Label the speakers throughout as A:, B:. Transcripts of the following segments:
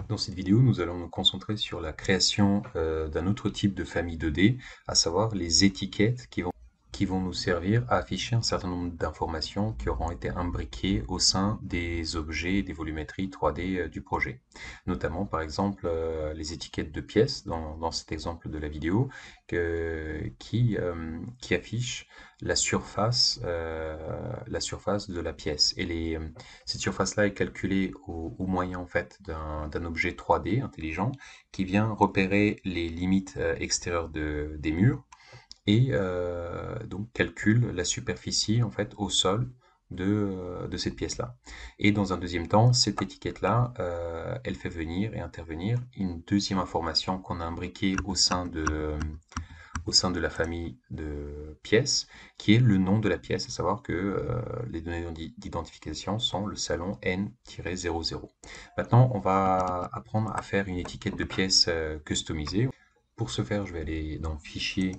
A: Dans cette vidéo, nous allons nous concentrer sur la création d'un autre type de famille 2D, à savoir les étiquettes qui vont nous servir à afficher un certain nombre d'informations qui auront été imbriquées au sein des objets et des volumétries 3D du projet. Notamment, par exemple, les étiquettes de pièces dans cet exemple de la vidéo qui affichent la surface de la pièce. Et cette surface-là est calculée au moyen en fait d'un objet 3D intelligent qui vient repérer les limites extérieures des murs et donc calcule la superficie en fait au sol de cette pièce-là. Et dans un deuxième temps, cette étiquette-là, elle fait venir et intervenir une deuxième information qu'on a imbriquée au sein de la famille de pièces, qui est le nom de la pièce, à savoir que les données d'identification sont le salon N-00. Maintenant, on va apprendre à faire une étiquette de pièce customisée. Pour ce faire, je vais aller dans Fichier,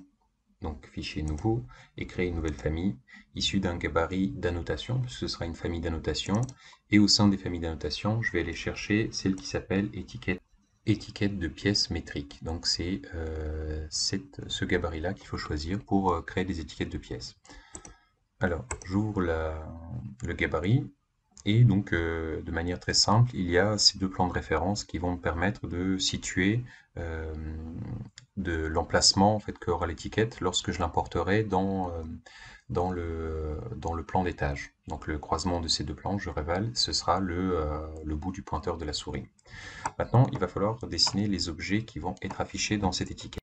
A: donc Fichier nouveau, et créer une nouvelle famille issue d'un gabarit d'annotation, puisque ce sera une famille d'annotation. Et au sein des familles d'annotation, je vais aller chercher celle qui s'appelle étiquette de pièces métriques. Donc c'est ce gabarit-là qu'il faut choisir pour créer des étiquettes de pièces. Alors, j'ouvre le gabarit et donc de manière très simple, il y a ces deux plans de référence qui vont me permettre de situer euh, de l'emplacement en fait, qu'aura l'étiquette lorsque je l'importerai dans le plan d'étage. Donc le croisement de ces deux plans, je révèle, ce sera le bout du pointeur de la souris. Maintenant, il va falloir dessiner les objets qui vont être affichés dans cette étiquette.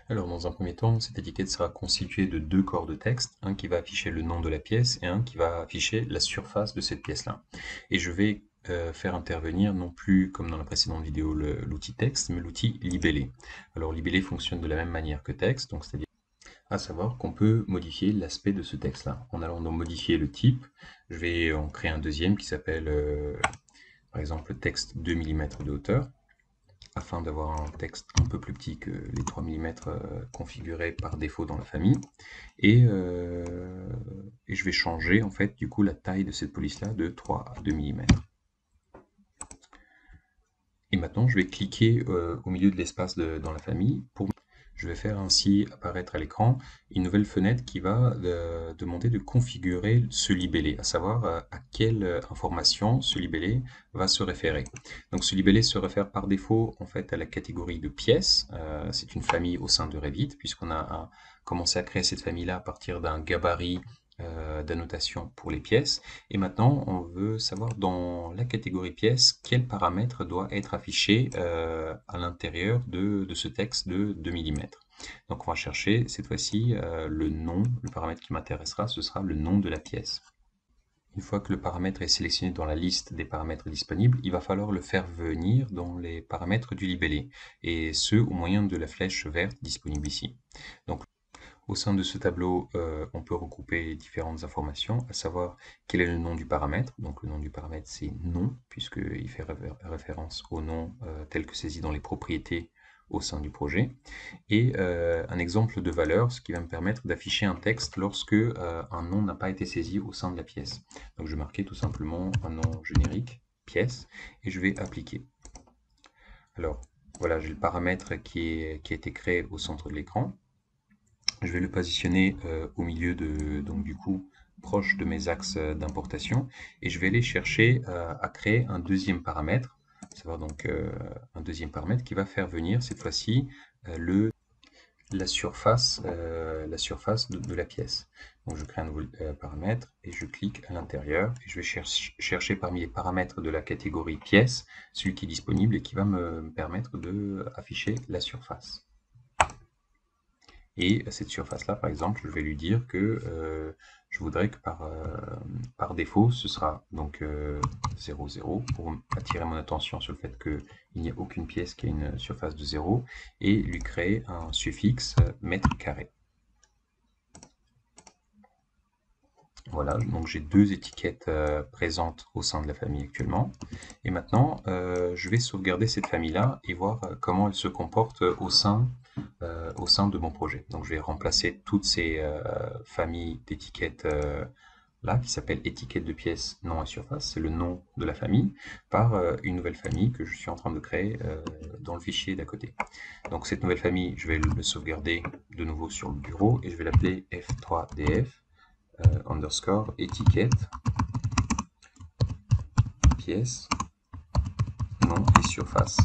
A: Alors, dans un premier temps, cette étiquette sera constituée de deux corps de texte, un qui va afficher le nom de la pièce et un qui va afficher la surface de cette pièce-là. Et je vais faire intervenir non plus, comme dans la précédente vidéo, l'outil texte, mais l'outil libellé. Alors, libellé fonctionne de la même manière que texte, donc c'est-à-dire à savoir qu'on peut modifier l'aspect de ce texte-là. En allant donc modifier le type, je vais en créer un deuxième qui s'appelle, par exemple, texte 2 mm de hauteur, afin d'avoir un texte un peu plus petit que les 3 mm configurés par défaut dans la famille. Et je vais changer en fait du coup la taille de cette police-là de 3 à 2 mm. Et maintenant, je vais cliquer au milieu de l'espace dans la famille pour je vais faire ainsi apparaître à l'écran une nouvelle fenêtre qui va demander de configurer ce libellé, à savoir à quelle information ce libellé va se référer. Donc ce libellé se réfère par défaut en fait à la catégorie de pièces. C'est une famille au sein de Revit, puisqu'on a commencé à créer cette famille-là à partir d'un gabarit d'annotation pour les pièces. Et maintenant, on veut savoir dans la catégorie pièces quel paramètre doit être affiché à l'intérieur de ce texte de 2 mm. Donc on va chercher cette fois-ci le nom, le paramètre qui m'intéressera, ce sera le nom de la pièce. Une fois que le paramètre est sélectionné dans la liste des paramètres disponibles, il va falloir le faire venir dans les paramètres du libellé, et ce au moyen de la flèche verte disponible ici. Donc au sein de ce tableau, on peut regrouper différentes informations, à savoir quel est le nom du paramètre. Donc le nom du paramètre, c'est nom, puisqu'il fait référence au nom tel que saisi dans les propriétés au sein du projet. Et un exemple de valeur, ce qui va me permettre d'afficher un texte lorsque un nom n'a pas été saisi au sein de la pièce. Donc je vais marquer tout simplement un nom générique, pièce, et je vais appliquer. Alors voilà, j'ai le paramètre qui a été créé au centre de l'écran. Je vais le positionner au milieu donc du coup, proche de mes axes d'importation, et je vais aller chercher à créer un deuxième paramètre, savoir donc un deuxième paramètre qui va faire venir cette fois-ci la surface de la pièce. Donc je crée un nouveau paramètre et je clique à l'intérieur et je vais chercher parmi les paramètres de la catégorie pièce celui qui est disponible et qui va me permettre d'afficher la surface. Et cette surface-là, par exemple, je vais lui dire que je voudrais que par défaut, ce sera donc 0, 0, pour attirer mon attention sur le fait qu'il n'y a aucune pièce qui a une surface de 0, et lui créer un suffixe mètre carré. Voilà, donc j'ai deux étiquettes présentes au sein de la famille actuellement. Et maintenant, je vais sauvegarder cette famille-là et voir comment elle se comporte au sein de mon projet. Donc je vais remplacer toutes ces familles d'étiquettes là, qui s'appelle étiquette de pièce, nom et surface, c'est le nom de la famille, par une nouvelle famille que je suis en train de créer dans le fichier d'à côté. Donc cette nouvelle famille, je vais le sauvegarder de nouveau sur le bureau et je vais l'appeler F3DF underscore étiquette pièce, nom et surface.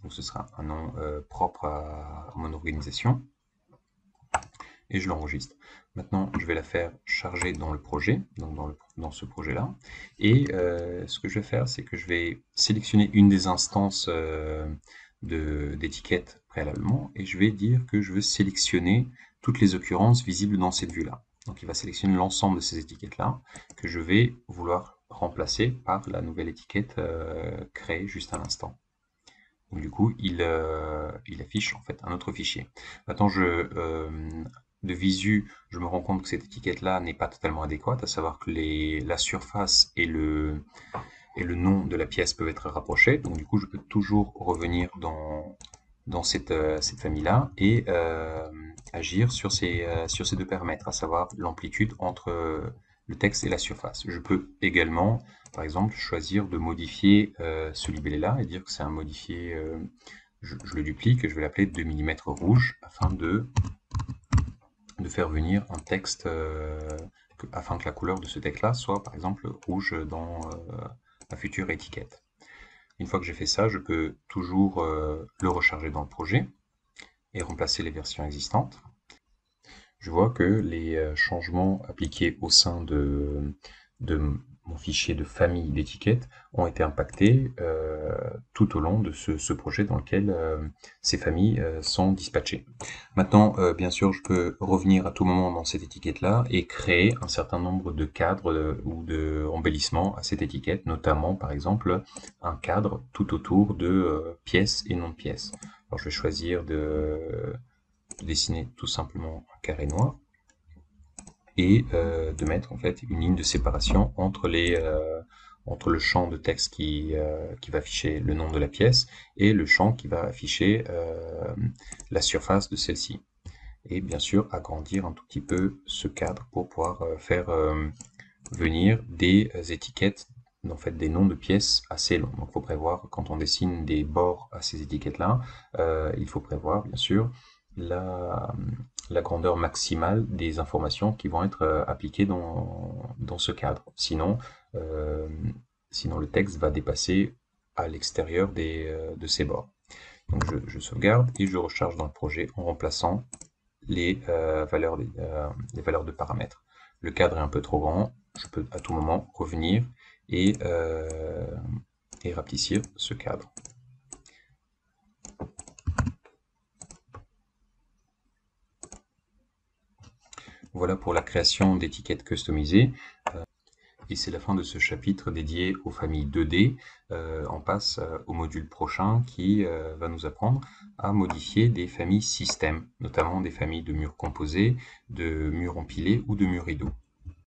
A: Donc ce sera un nom propre à mon organisation. Et je l'enregistre. Maintenant, je vais la faire charger dans le projet, donc dans ce projet-là. Et ce que je vais faire, c'est que je vais sélectionner une des instances d'étiquette préalablement, et je vais dire que je veux sélectionner toutes les occurrences visibles dans cette vue-là. Donc il va sélectionner l'ensemble de ces étiquettes-là, que je vais vouloir remplacer par la nouvelle étiquette créée juste à l'instant. Donc du coup, il affiche en fait un autre fichier. Maintenant, de visu, je me rends compte que cette étiquette-là n'est pas totalement adéquate, à savoir que la surface et le nom de la pièce peuvent être rapprochés. Donc du coup, je peux toujours revenir dans cette famille-là et agir sur ces deux paramètres, à savoir l'amplitude entre le texte et la surface. Je peux également, par exemple, choisir de modifier ce libellé-là et dire que c'est un modifié, je le duplique et je vais l'appeler 2 mm rouge afin de faire venir un texte, afin que la couleur de ce texte-là soit par exemple rouge dans la future étiquette. Une fois que j'ai fait ça, je peux toujours le recharger dans le projet et remplacer les versions existantes. Je vois que les changements appliqués au sein de mon fichier de famille d'étiquettes ont été impactés tout au long de ce projet dans lequel ces familles sont dispatchées. Maintenant, bien sûr, je peux revenir à tout moment dans cette étiquette-là et créer un certain nombre de cadres ou de embellissements à cette étiquette, notamment, par exemple, un cadre tout autour de pièces et non de pièces. Alors, je vais choisir de dessiner tout simplement un carré noir et de mettre en fait une ligne de séparation entre le champ de texte qui va afficher le nom de la pièce et le champ qui va afficher la surface de celle-ci. Et bien sûr agrandir un tout petit peu ce cadre pour pouvoir faire venir des étiquettes, en fait des noms de pièces assez longs. Donc il faut prévoir, quand on dessine des bords à ces étiquettes-là, il faut prévoir bien sûr la grandeur maximale des informations qui vont être appliquées dans ce cadre. Sinon le texte va dépasser à l'extérieur de ces bords. Donc je sauvegarde et je recharge dans le projet en remplaçant les valeurs de paramètres. Le cadre est un peu trop grand, je peux à tout moment revenir et rapetissir ce cadre. Voilà pour la création d'étiquettes customisées. Et c'est la fin de ce chapitre dédié aux familles 2D. On passe au module prochain qui va nous apprendre à modifier des familles système, notamment des familles de murs composés, de murs empilés ou de murs rideaux.